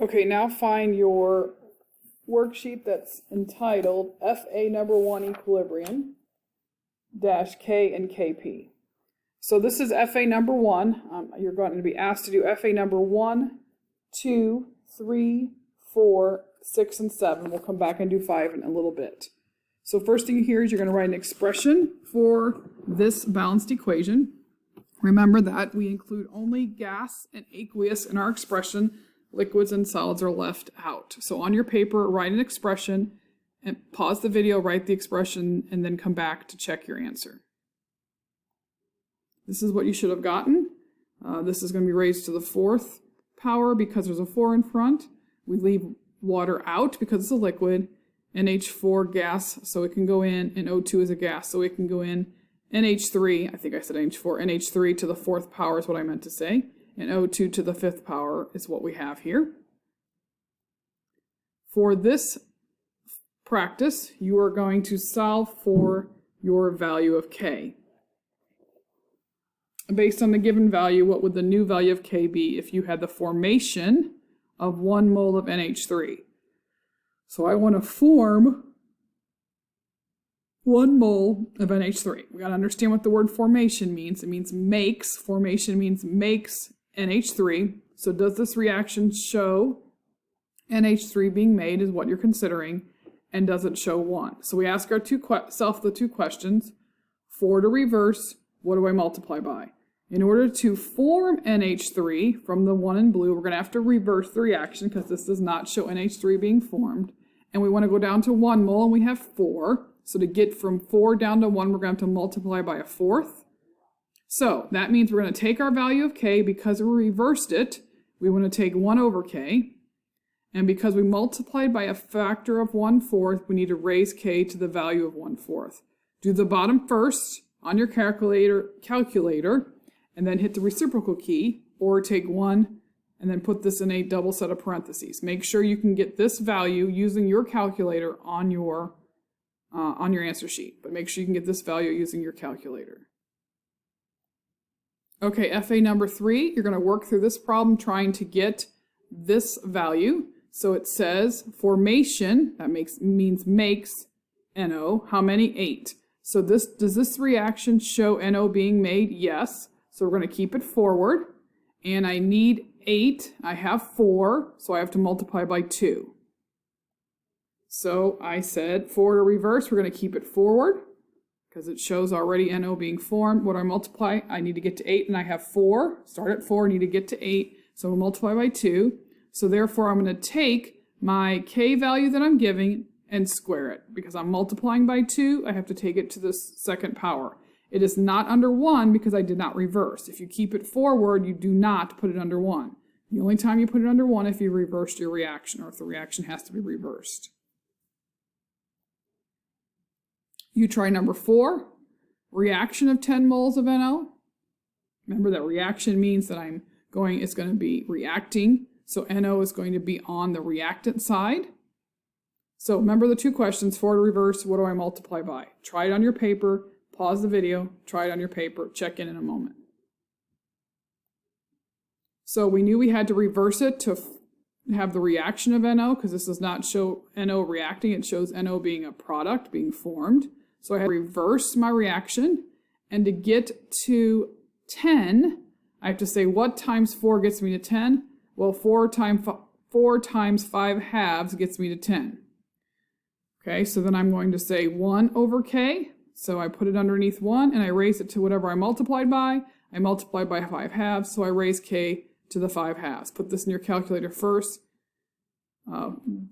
Okay, now find your worksheet that's entitled FA number 1 equilibrium dash K and KP. So this is FA number 1. You're going to be asked to do FA number 1, 2, 3, 4, 6, and 7. We'll come back and do 5 in a little bit. So first thing here is you're going to write an expression for this balanced equation. Remember that we include only gas and aqueous in our expression. Liquids and solids are left out. So on your paper, write an expression and pause the video, write the expression, and then come back to check your answer. This is what you should have gotten. This is going to be raised to the 4th power because there's a 4 in front. We leave water out because it's a liquid. NH4 gas, so it can go in, and O2 is a gas, so it can go in. NH3, I think I said NH4, NH3 to the 4th power is what I meant to say, and O2 to the 5th power is what we have here. For this practice, you are going to solve for your value of K. Based on the given value, what would the new value of K be if you had the formation of 1 mole of NH3? So I want to form 1 mole of NH3. We got to understand what the word formation means. It means makes. Formation means makes NH3. So does this reaction show NH3 being made is what you're considering, and does it show 1? So we ask ourselves the two questions. For to reverse, what do I multiply by? In order to form NH3 from the 1 in blue, we're going to have to reverse the reaction because this does not show NH3 being formed. And we want to go down to 1 mole, and we have 4. So to get from 4 down to 1, we're going to have to multiply by a 4th. So that means we're going to take our value of K. Because we reversed it, we want to take 1 over K. And because we multiplied by a factor of 1/4, we need to raise K to the value of 1/4. Do the bottom first on your calculator, and then hit the reciprocal key, or take 1 and then put this in a double set of parentheses. Make sure you can get this value using your calculator on your answer sheet, but make sure you can get this value using your calculator. Okay, FA number 3, you're going to work through this problem trying to get this value. So it says formation, that means makes NO, how many? 8. So does this reaction show NO being made? Yes. So we're going to keep it forward, and I need 8. I have 4, so I have to multiply by 2. So I said for to reverse, we're going to keep it forward because it shows already NO being formed. What do I multiply? I need to get to 8, and I have 4. Start at 4, need to get to 8, so we'll multiply by 2. So therefore, I'm going to take my K value that I'm giving and square it. Because I'm multiplying by 2, I have to take it to the 2nd power. It is not under 1 because I did not reverse. If you keep it forward, you do not put it under 1. The only time you put it under 1 if you reversed your reaction, or if the reaction has to be reversed. You try number 4, reaction of 10 moles of NO. Remember that reaction means that it's going to be reacting. So NO is going to be on the reactant side. So remember the two questions, for to reverse, what do I multiply by? Try it on your paper, pause the video, try it on your paper, check in a moment. So we knew we had to reverse it to have the reaction of NO, because this does not show NO reacting, it shows NO being a product, being formed. So I had to reverse my reaction, and to get to 10, I have to say what times 4 gets me to 10? Well, 4 times 5 halves gets me to 10. Okay, so then I'm going to say 1 over K. So I put it underneath 1, and I raise it to whatever I multiplied by. I multiplied by 5 halves, so I raise K to the 5 halves. Put this in your calculator first.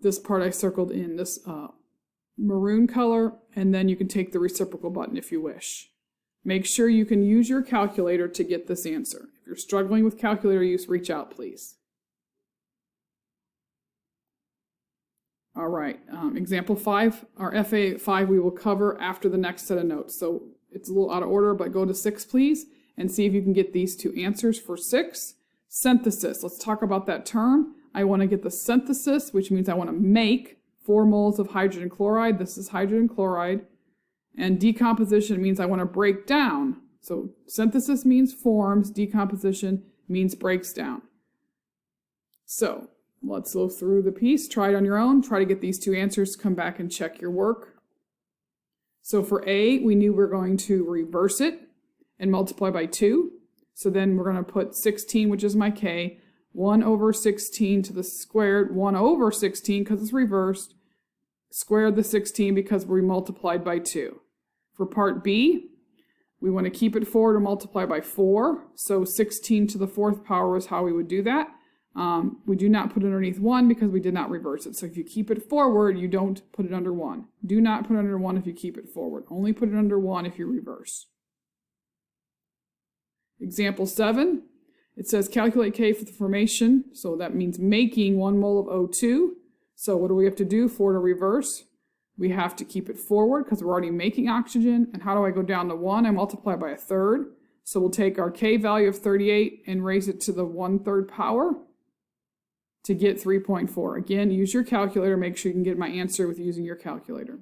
This part I circled in this maroon color, and then you can take the reciprocal button if you wish. Make sure you can use your calculator to get this answer. If you're struggling with calculator use, reach out, please. All right, example 5, our FA 5 we will cover after the next set of notes. So it's a little out of order, but go to 6, please, and see if you can get these two answers for 6. Synthesis, let's talk about that term. I want to get the synthesis, which means I want to make 4 moles of hydrogen chloride. This is hydrogen chloride. And decomposition means I want to break down. So synthesis means forms, decomposition means breaks down. So let's go through the piece. Try it on your own. Try to get these two answers. Come back and check your work. So for A, we knew we were going to reverse it and multiply by 2. So then we're going to put 16, which is my K, 1 over 16 to the squared, 1 over 16 because it's reversed, squared the 16 because we multiplied by 2. For part B, we want to keep it forward or multiply by 4. So 16 to the 4th power is how we would do that. We do not put it underneath 1 because we did not reverse it. So if you keep it forward, you don't put it under 1. Do not put it under 1 if you keep it forward. Only put it under 1 if you reverse. Example 7, it says calculate K for the formation. So that means making 1 mole of O2. So what do we have to do for to reverse? We have to keep it forward because we're already making oxygen. And how do I go down to 1? I multiply by 1/3. So we'll take our K value of 38 and raise it to the 1/3 power to get 3.4. Again, use your calculator. Make sure you can get my answer with using your calculator.